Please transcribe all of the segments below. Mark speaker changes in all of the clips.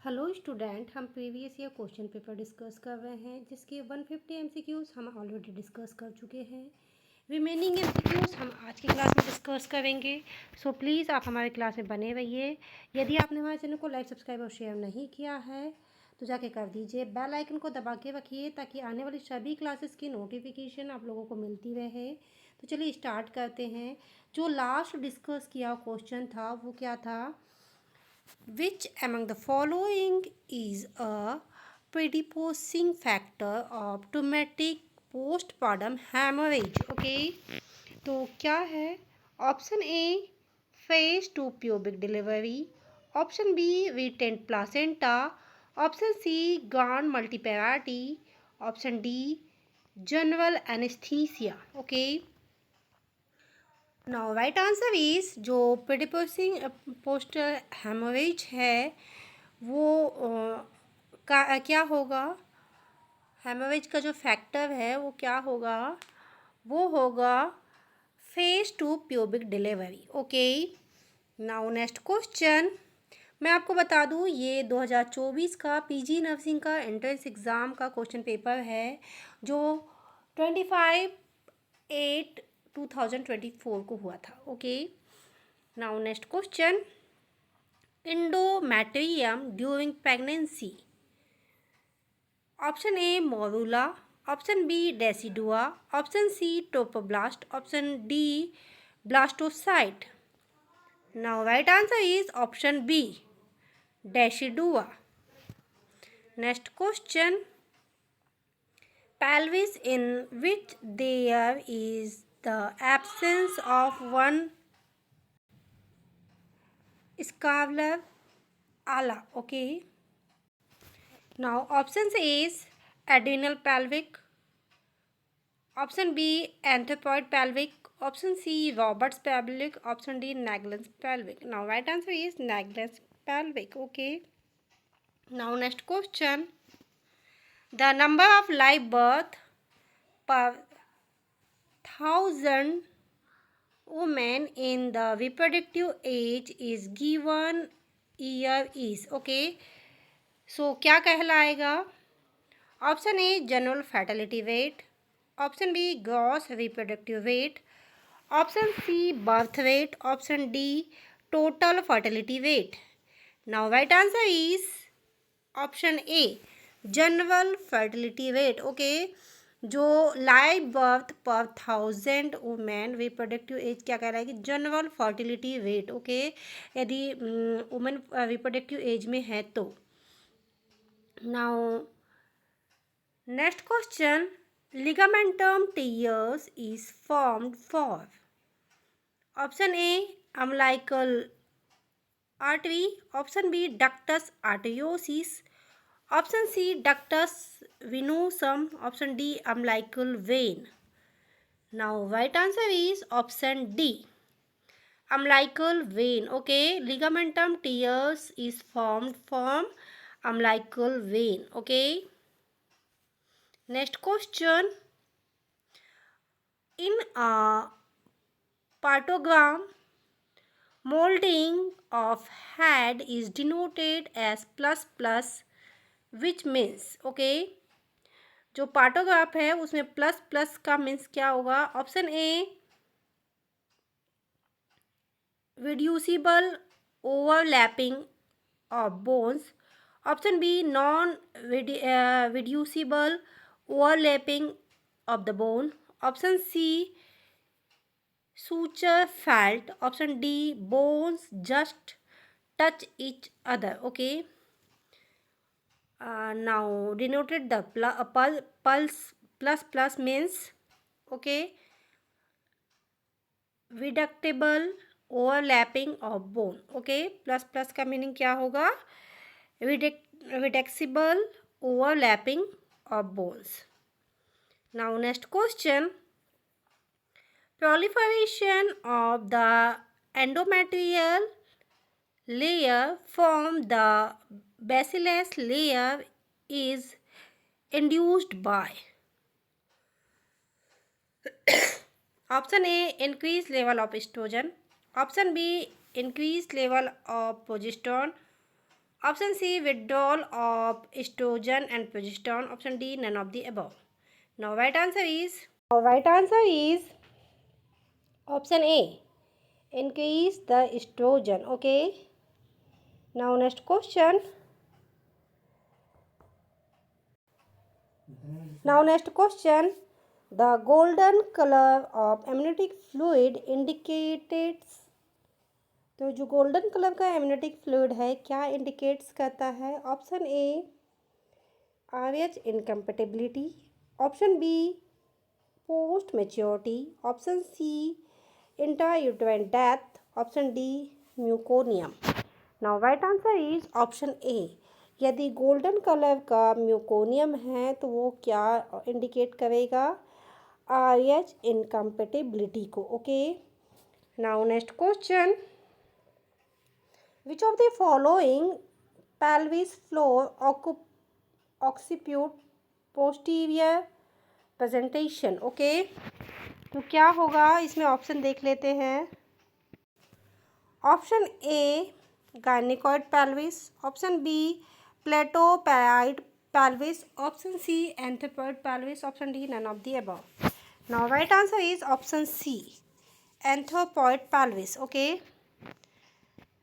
Speaker 1: Hello student, हम previous year question paper discuss कर रहे हैं जिसके 150 एमसीक्यूज़ हम ऑलरेडी डिस्कस कर चुके हैं। रिमेनिंग एमसीक्यूज़ हम आज की क्लास में डिस्कस करेंगे। सो प्लीज़ आप हमारे क्लास में बने रहिए। यदि आपने हमारे चैनल को लाइक, सब्सक्राइब और शेयर नहीं किया है तो जाके कर दीजिए। बेल आइकन को दबा के रखिए ताकि आने वाली सभी क्लासेस की नोटिफिकेशन आप लोगों को मिलती रहे। तो चलिए स्टार्ट करते हैं। जो लास्ट डिस्कस किया क्वेश्चन था वो क्या था? Which among the following is a predisposing factor of traumatic postpartum hemorrhage? Okay, तो क्या है? Option A face to pubic delivery, option B retained placenta, option C grand multiparity, option D general anaesthesia. Okay, now right answer is जो predisposing post haemorrhage है वो क्या होगा? Haemorrhage का जो फैक्टर है वो क्या होगा? वो होगा face to pubic delivery. Okay, now next question. मैं आपको बता दूं ये 2024 का पीजी नर्सिंग का एंट्रेंस एग्ज़ाम का क्वेश्चन पेपर है जो 25/8/2024 को हुआ था। Okay, now next question. Endometrium during pregnancy, option A morula, option B decidua, option C trophoblast, option D blastocyst. Now right answer is option B decidua. Next question. pelvis in which there is the absence of one scapular ala. Okay, now options is adrenal pelvic, option B anthropoid pelvic, option C Roberts pelvic, option D Naegele's pelvic. Now right answer is Naegele's pelvic. Okay, now next question. The number of live birth per 1,000 women in the reproductive age is given year is. Okay, so क्या कहलाएगा? Option A general fertility rate, option B gross reproductive rate, option C birth rate, option D total fertility rate. Now right answer is option A general fertility rate. Okay, जो live birth per 1,000 women reproductive age क्या कहलाएगी? General fertility rate. Okay, यदि women reproductive age में है तो। Now next question. Ligamentum teres is formed for, option A umbilical artery, option B ductus arteriosus, option C ductus venosus, option D umbilical vein. Now right answer is option D umbilical vein. Okay, ligamentum teres is formed from umbilical vein. Okay, next question. In a partogram, molding of head is denoted as plus plus, which means. Okay, जो partograph है उसमें plus plus का means क्या होगा? Option A reducible overlapping of bones, option B non reducible overlapping of the bone, option C suture felt, option D bones just touch each other. Okay, now denoted the pulse plus plus means. Okay, reductible overlapping of bone. Okay, plus plus का meaning क्या होगा? reducible overlapping of bones. Now next question. Proliferation of the endometrial layer from the bacillus layer is induced by, option A increased level of estrogen, option B increased level of progesterone, option C withdrawal of estrogen and progesterone. Option D none of the above. Now right answer is option A, increase the estrogen. Okay. Now next question. The golden color of amniotic fluid indicates, तो जो golden colour का amniotic fluid है क्या indicates करता है? Option A Rh incompatibility, option B post maturity, option C intrauterine death, option D meconium. Now right answer is option A. यदि golden colour का म्यूकोनियम है तो वो क्या इंडिकेट करेगा? आरएच इनकम्पेटिबिलिटी को. Okay. Now next question. Which of the following pelvis floor occiput posterior presentation? Okay. तो क्या होगा इसमें? ऑप्शन देख लेते हैं. Option A gynaecoid pelvis, option B platypelloid pelvis, option C anthropoid pelvis, option D none of the above. Now right answer is option C anthropoid pelvis. Okay.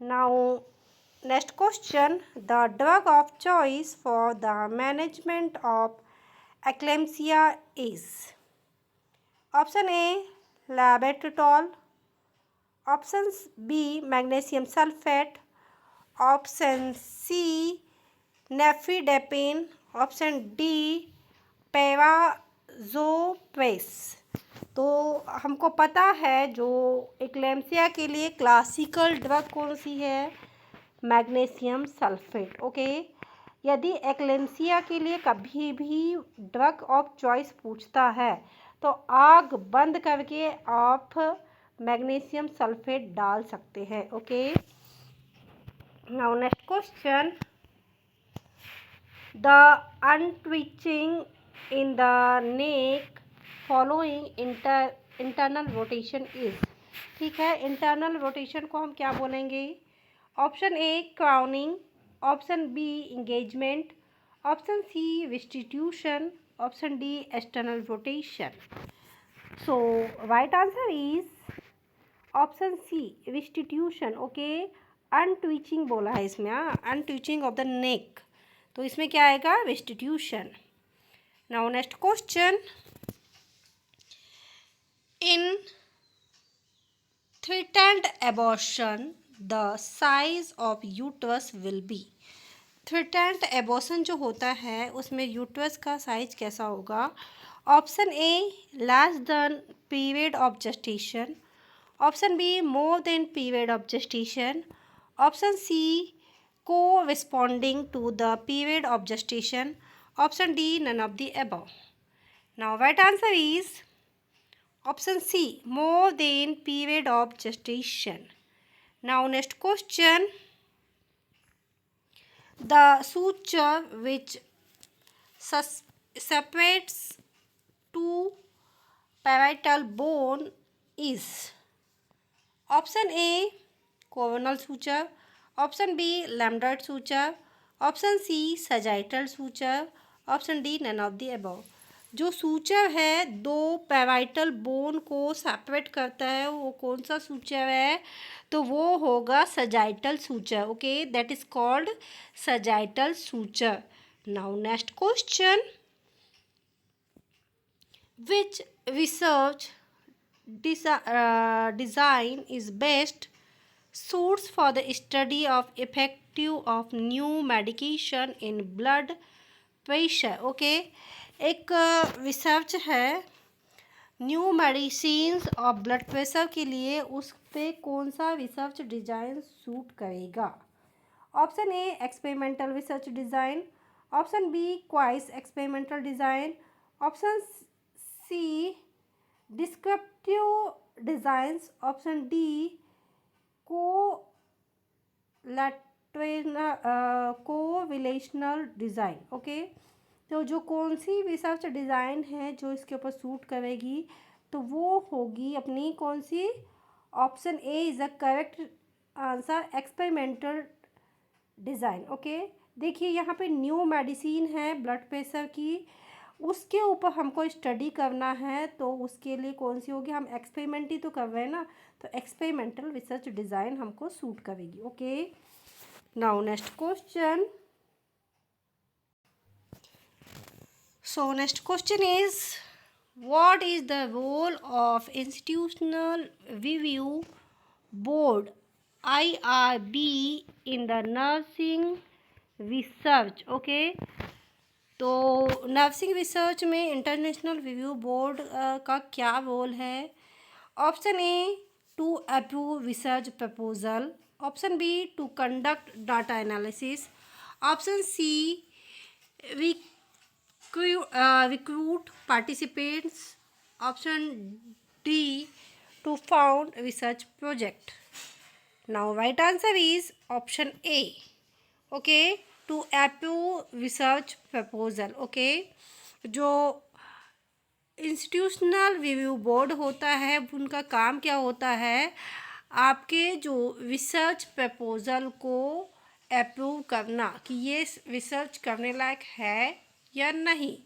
Speaker 1: Now next question. The drug of choice for the management of eclampsia is? Option A labetalol, option B magnesium sulfate, option C nifedipine, option D perazopres. तो हमको पता है जो eclampsia के लिए classical drug कौन सी है? Magnesium sulphate. Okay. यदि एक्लेम्सिया के लिए कभी भी ड्रग ऑफ चॉइस पूछता है तो आग बंद करके आप मैग्नीशियम सल्फेट डाल सकते हैं. Okay. Now next question. The untwisting in the neck following internal rotation is. ठीक है. इंटरनल रोटेशन को हम क्या बोलेंगे? Option A crowning, option B engagement, option C restitution, option D external rotation. So right answer is option C restitution. Okay. Untwisting बोला है इसमें. Untwisting of the neck. तो इसमें क्या आएगा? Restitution. Now next question. In threatened abortion, the size of uterus will be. Threatened abortion जो होता है उसमें यूट्रस का साइज कैसा होगा? Option A less than period of gestation, option B more than period of gestation, option C corresponding to the period of gestation, option D none of the above. Now right answer is option C more than period of gestation. Now next question. The suture which separates two parietal bone is. Option A coronal suture, option B lambdoid suture, option C sagittal suture, option D none of the above. जो suture है दो parietal bone को separate करता है वो कौन सा suture है? तो वो होगा sagittal suture. Okay. That is called sagittal suture. Now next question. Which research design is best source for the study of effective of new medication in blood pressure. Okay. एक रिसर्च है new medicines of blood pressure के लिए, उस पे कौन सा research design suit करेगा? Option A experimental research design, option B quasi experimental design, option C descriptive designs, option D correlational design. Okay. तो जो कौन सी रिसर्च डिज़ाइन है जो इसके ऊपर सूट करेगी तो वो होगी अपनी कौन सी? Option A is the correct answer experimental design. Okay, देखिए यहाँ पे न्यू मेडिसिन है ब्लड प्रेशर की, उसके ऊपर हमको स्टडी करना है, तो उसके लिए कौन सी होगी, हम एक्सपेरिमेंट ही तो कर रहे हैं ना, तो एक्सपेरिमेंटल रिसर्च डिज़ाइन हमको सूट करेगी। Okay, now next question. So next question is, what is the role of institutional review board IRB in the nursing research? Okay, तो नर्सिंग रिसर्च में इंटरनेशनल रिव्यू बोर्ड का क्या role है? Option A, to approve research proposal. Option B, to conduct data analysis. Option C, recruit participants. Option D, to found research project. Now right answer is option A. Okay, to approve research proposal. Okay, जो institutional review board होता है उनका काम क्या होता है, आपके जो रिसर्च प्रपोजल को अप्रूव करना कि ये रिसर्च करने लायक है या नहीं।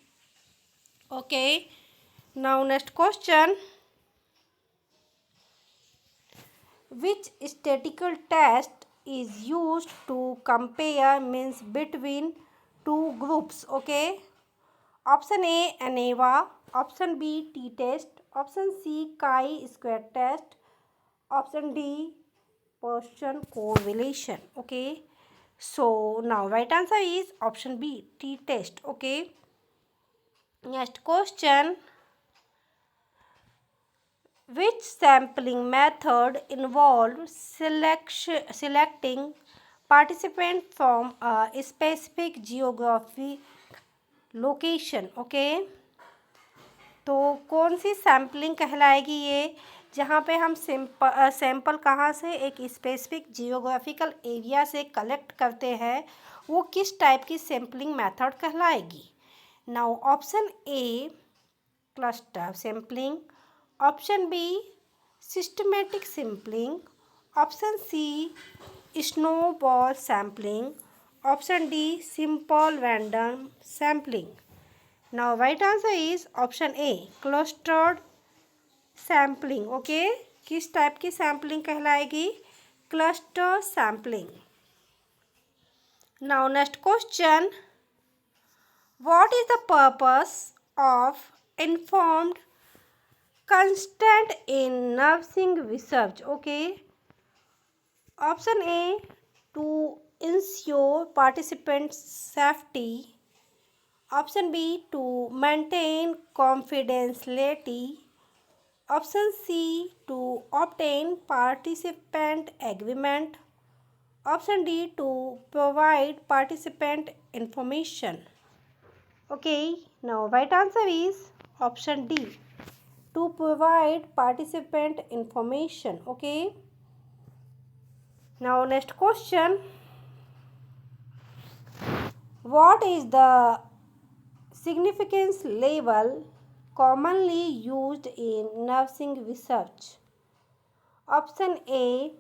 Speaker 1: Okay, now next question. Which statistical test is used to compare means between two groups? Okay, option A, ANOVA. Option B, T test. Option C, chi square test. Option D, Pearson correlation. Okay, so now right answer is option B, t test. Okay, next question. Which sampling method involved selecting participant from a specific geographic location? Okay, तो कौन सी sampling कहलाएगी ये, जहाँ पे हम sample कहाँ से, एक स्पेसिफिक जियोग्राफिकल एरिया से कलेक्ट करते हैं, वो किस टाइप की सैम्पलिंग मेथड कहलाएगी? Now option A, cluster sampling. Option B, systematic sampling. Option C, snowball sampling. Option D, simple random sampling. Now right answer is option A, clustered sampling. Okay, किस type की sampling कहलाएगी? Cluster sampling. Now next question. What is the purpose of informed consent in nursing research? Okay, option A, to ensure participants' safety. Option B, to maintain confidentiality. Option C, to obtain participant agreement. Option D, to provide participant information. Okay, now right answer is option D, to provide participant information. Okay, now next question. What is the significance level commonly used in nursing research? Option A,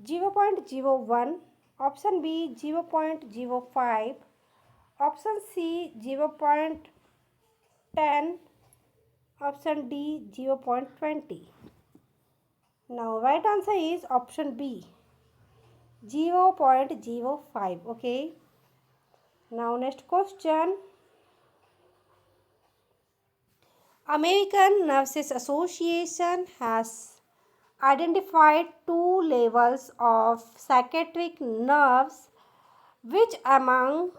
Speaker 1: 0.01. Option B, 0.05. Option C, 0.10. Option D, 0.20. Now right answer is option B, 0.05. Okay, now next question. American Nurses Association has identified 2 levels of psychiatric nerves. Which among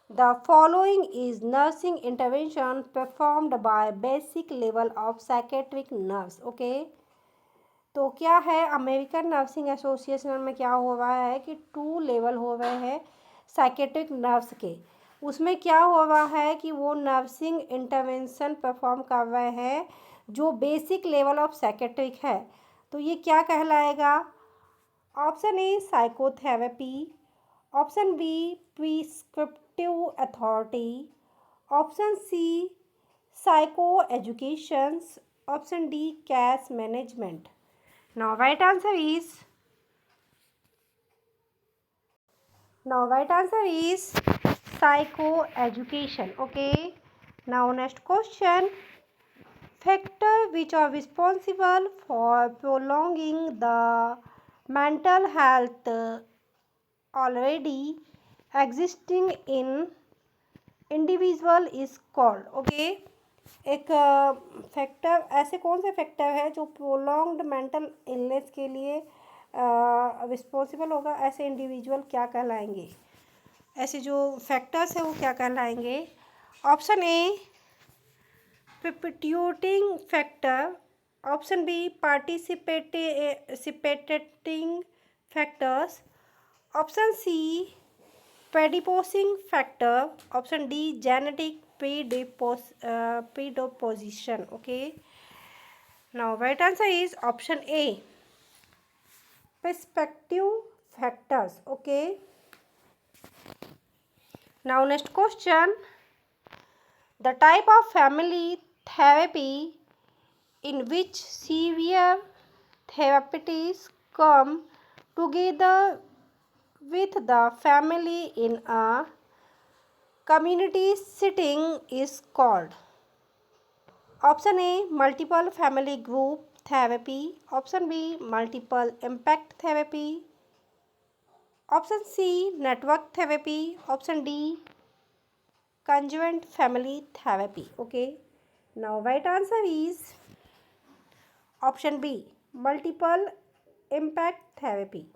Speaker 1: the following is nursing intervention performed by basic level of psychiatric nerves? Okay, तो क्या है, American nursing association में क्या हो रहा है कि 2 level हो रहे हैं साइकेट्रिक नर्व्स के। उसमें क्या हो रहा है कि वो नर्सिंग इंटरवेंशन परफॉर्म कर रहे हैं जो बेसिक लेवल ऑफ साइकेट्रिक है, तो ये क्या कहलाएगा? Option A, psychotherapy. Option B, prescriptive authority. Option C, psycho educations. Option D, cash management. Now right answer is Now right answer is psychoeducation. Okay. Now next question. Factors which are responsible for prolonging the mental health already existing in individual is called. Okay. एक factor ऐसे कौन से factor है जो prolonged mental illness के लिए responsible होगा, ऐसे इंडिविजुअल क्या कहलाएंगे, ऐसे जो फैक्टर्स है वो क्या कहलाएंगे? Option A precipitating factor, option B participating factors, option C predisposing factor, option D genetic predisposition. Okay, now right answer is option A perspective factors. Okay, now next question. The type of family therapy in which severe therapies come together with the family in a community setting is called. Option A multiple family group therapy, option B multiple impact therapy, option C network therapy, option D conjoint family therapy. Okay, now right answer is option B multiple impact therapy.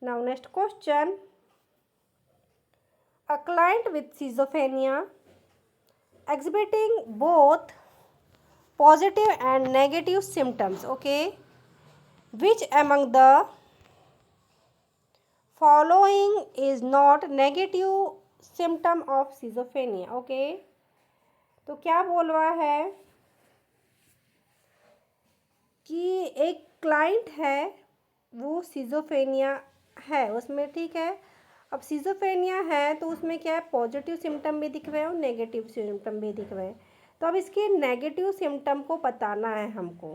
Speaker 1: Now next question. A client with schizophrenia exhibiting both positive and negative symptoms. Okay, which among the following is not negative symptom of schizophrenia? Okay, तो क्या बोल रहा है कि एक client है वो schizophrenia है उसमें, ठीक है। अब सिजोफ्रेनिया है तो उसमें क्या है, पॉजिटिव सिम्टम भी दिख रहे हैं और नेगेटिव सिम्टम भी दिख रहे हैं। तो अब इसके नेगेटिव सिम्टम को बताना है हमको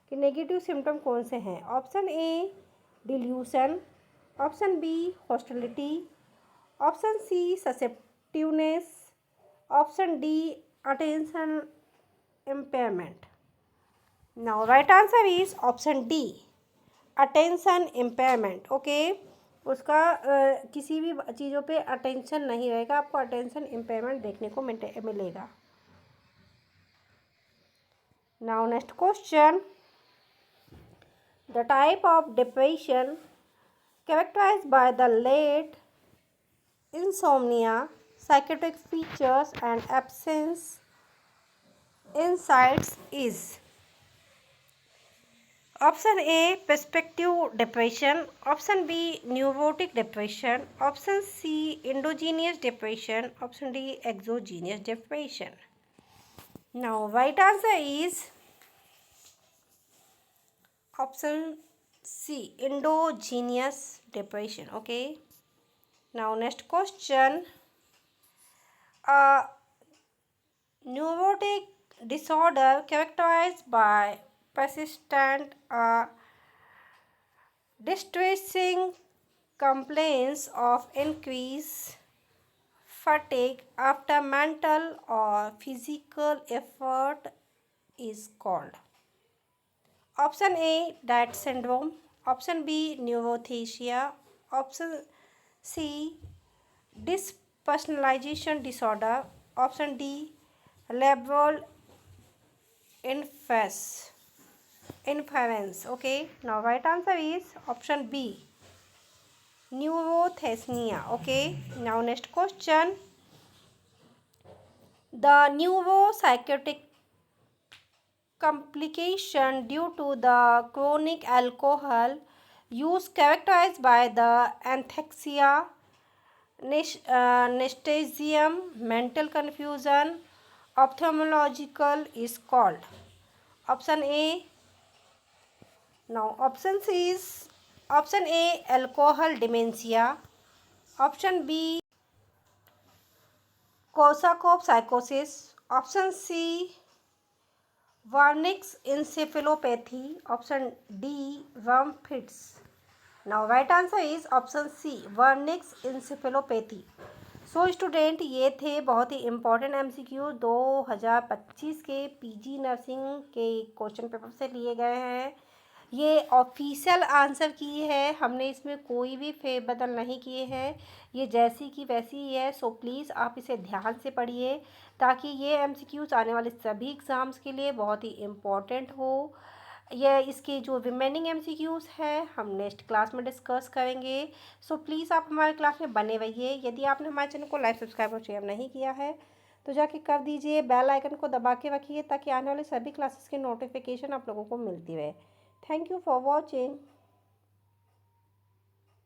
Speaker 1: कि नेगेटिव सिम्टम कौन से हैं। Option A delusion, option B hostility, option C suspiciousness, option D attention impairment. Now right answer is option D attention impairment. Okay, उसका किसी भी चीज़ों पे अटेंशन नहीं रहेगा, आपको अटेंशन इम्पेयरमेंट देखने को मिलेगा। Now next question. The type of depression characterized by the late insomnia, psychotic features and absence insights is option A perspective depression, option B neurotic depression, option C endogenous depression, option D exogenous depression. Now right answer is option C endogenous depression. Okay, now next question. A neurotic disorder characterized by persistent distressing complaints of increased fatigue after mental or physical effort is called. Option A Rett syndrome, option B neurothesia, option C dispersonalization disorder, option D labral inference. Okay, now right answer is option B neurothesnia. Okay, now next question. The neuropsychiatric complication due to the chronic alcohol use characterized by the anorexia, nystagmus, mental confusion, ophthalmological is called. Option A. Now option C is option A alcohol dementia, option B Korsakoff psychosis, option C Wernicke's encephalopathy, option D worm fits. Now right answer is option C, Wernicke's encephalopathy. So student, ये थे बहुत ही important MCQ 2025 के PG nursing के question paper से लिए गए हैं। ये ऑफिशियल आंसर की है, हमने इसमें कोई भी फेरबदल नहीं किए हैं, ये जैसी की वैसी ही है। सो प्लीज़ आप इसे ध्यान से पढ़िए ताकि ये एमसीक्यूज आने वाले सभी एग्ज़ाम्स के लिए बहुत ही इम्पोर्टेंट हो। ये इसके जो रिमेनिंग एमसीक्यूज है हम नेक्स्ट क्लास में डिस्कस करेंगे। सो प्लीज़ आप हमारे क्लास में बने रहिए। यदि आपने हमारे चैनल को लाइक, सब्सक्राइब और शेयर नहीं किया है तो जाके कर दीजिए। बेल आइकन को दबा के रखिए ताकि आने वाले सभी क्लासेस के नोटिफिकेशन आप लोगों को मिलती रहे। Thank you for watching.